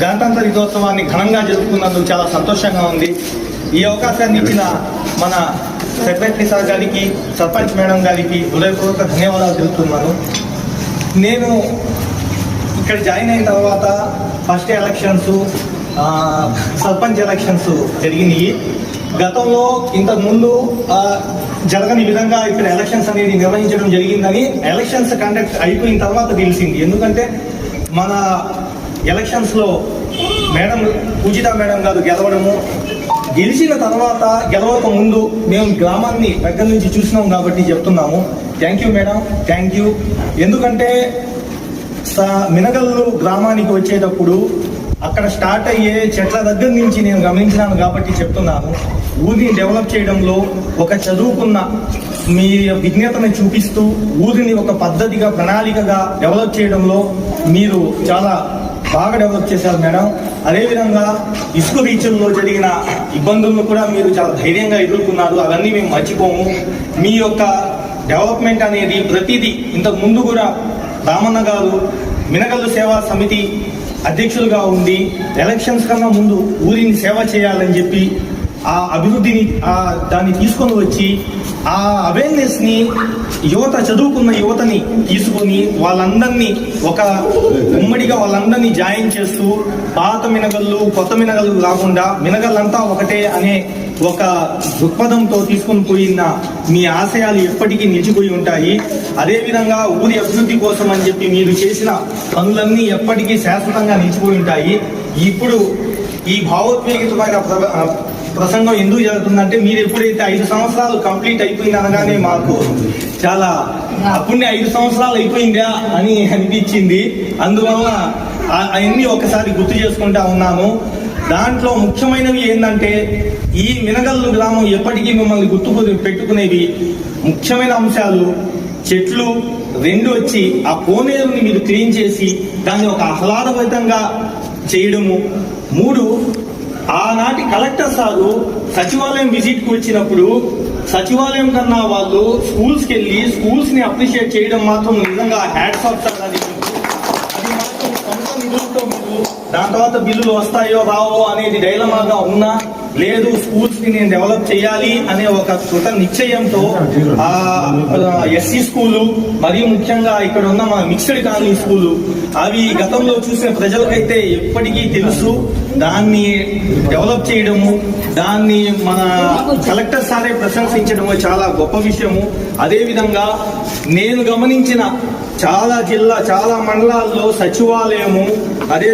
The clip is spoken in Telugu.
గణతంత్ర దినోత్సవాన్ని ఘనంగా జరుపుకున్నందుకు చాలా సంతోషంగా ఉంది. ఈ అవకాశాన్ని ఇచ్చిన మన సెక్రటరీ సార్ గారికి, సర్పంచ్ మేడం గారికి హృదయపూర్వక ధన్యవాదాలు తెలుపుతున్నాను. నేను ఇక్కడ జాయిన్ అయిన తర్వాత ఫస్ట్ ఎలక్షన్స్, సర్పంచ్ ఎలక్షన్స్ జరిగినాయి. గతంలో ఇంతకుముందు జరగని విధంగా ఇక్కడ ఎలక్షన్స్ అనేది నిర్వహించడం జరిగిందని ఎలక్షన్స్ కండక్ట్ అయిపోయిన తర్వాత తెలిసింది. ఎందుకంటే మన ఎలక్షన్స్లో మేడం పూజిత మేడం గారు గెలవడము, గెలిచిన తర్వాత గెలవక ముందు మేము గ్రామాన్ని దగ్గర నుంచి చూసినాం కాబట్టి చెప్తున్నాము. Thank you madam, thank you. ఎందుకంటే మినగల్లు గ్రామానికి వచ్చేటప్పుడు అక్కడ స్టార్ట్ అయ్యే చెట్ల దగ్గర నుంచి నేను గమనించినాను కాబట్టి చెప్తున్నాను. ఊరిని డెవలప్ చేయడంలో ఒక చదువుకున్న మీ విజ్ఞతను చూపిస్తూ ఊరిని ఒక పద్ధతిగా, ప్రణాళికగా డెవలప్ చేయడంలో మీరు చాలా బాగా డెవలప్ చేశారు మేడం. అదేవిధంగా ఇసుక రీచుల్లో జరిగిన ఇబ్బందులను కూడా మీరు చాలా ధైర్యంగా ఎదుర్కొన్నారు. అవన్నీ మేము మర్చిపోము. మీ యొక్క డెవలప్మెంట్ అనేది ప్రతిదీ, ఇంతకు ముందు కూడా రామన్న గారు మినగల్లు సేవా సమితి అధ్యక్షులుగా ఉండి ఎలక్షన్స్ కన్నా ముందు ఊరిని సేవ చేయాలని చెప్పి ఆ అభివృద్ధిని దాన్ని తీసుకొని వచ్చి ఆ అవేర్నెస్ని యువత, చదువుకున్న యువతని తీసుకొని వాళ్ళందరినీ ఒక ఉమ్మడిగా వాళ్ళందరినీ జాయిన్ చేస్తూ పాత మినగళ్ళు, కొత్త మినగళ్ళు కాకుండా మినగళ్ళంతా ఒకటే అనే ఒక దృక్పథంతో తీసుకొని పోయిన మీ ఆశయాలు ఎప్పటికీ నిలిచిపోయి ఉంటాయి. అదేవిధంగా ఊరి అభివృద్ధి కోసం అని చెప్పి మీరు చేసిన పనులన్నీ ఎప్పటికీ శాశ్వతంగా నిలిచిపోయి ఉంటాయి. ఇప్పుడు ఈ భావోద్వేగితమైన ప్రసంగం ఎందుకు జరుగుతుందంటే, మీరు ఎప్పుడైతే 5 సంవత్సరాలు కంప్లీట్ అయిపోయింది అనగానే మాకు చాలా అప్పుడే 5 సంవత్సరాలు అయిపోయిందా అని అనిపించింది. అందువల్ల అవన్నీ ఒకసారి గుర్తు చేసుకుంటా ఉన్నాను. దాంట్లో ముఖ్యమైనవి ఏంటంటే, ఈ మినగల్లు గ్రామం ఎప్పటికీ మిమ్మల్ని పెట్టుకునేవి ముఖ్యమైన అంశాలు చెట్లు 2 వచ్చి ఆ కోనేరుని మీరు క్లీన్ చేసి దాన్ని ఒక ఆహ్లాదభరితంగా చేయడము. 3, ఆనాటి కలెక్టర్ సారు సచివాలయం విజిట్కి వచ్చినప్పుడు సచివాలయం కన్నా వాళ్ళు స్కూల్స్కి వెళ్ళి స్కూల్స్ని అప్రిషియేట్ చేయడం మాత్రం నిజంగా హ్యాట్స్ ఆఫ్ సార్. అది మాత్రం సొంత నిధులతో మీరు దాని తర్వాత బిల్లులు వస్తాయో రావో అనేది డైలమాగా ఉన్నా లేదు, స్కూల్స్ ని నేను డెవలప్ చేయాలి అనే ఒక కృత నిశ్చయంతో ఎస్సీ స్కూలు, మరియు ముఖ్యంగా ఇక్కడ ఉన్న మన మిక్స్డ్ కాలనీ స్కూలు, అవి గతంలో చూసిన ప్రజలకైతే ఎప్పటికీ తెలుసు. దాన్ని డెవలప్ చేయడము, దాన్ని మన కలెక్టర్ సారే ప్రశంసించడము చాలా గొప్ప విషయము. అదేవిధంగా నేను గమనించిన చాలా మండలాల్లో సచివాలయము, అదే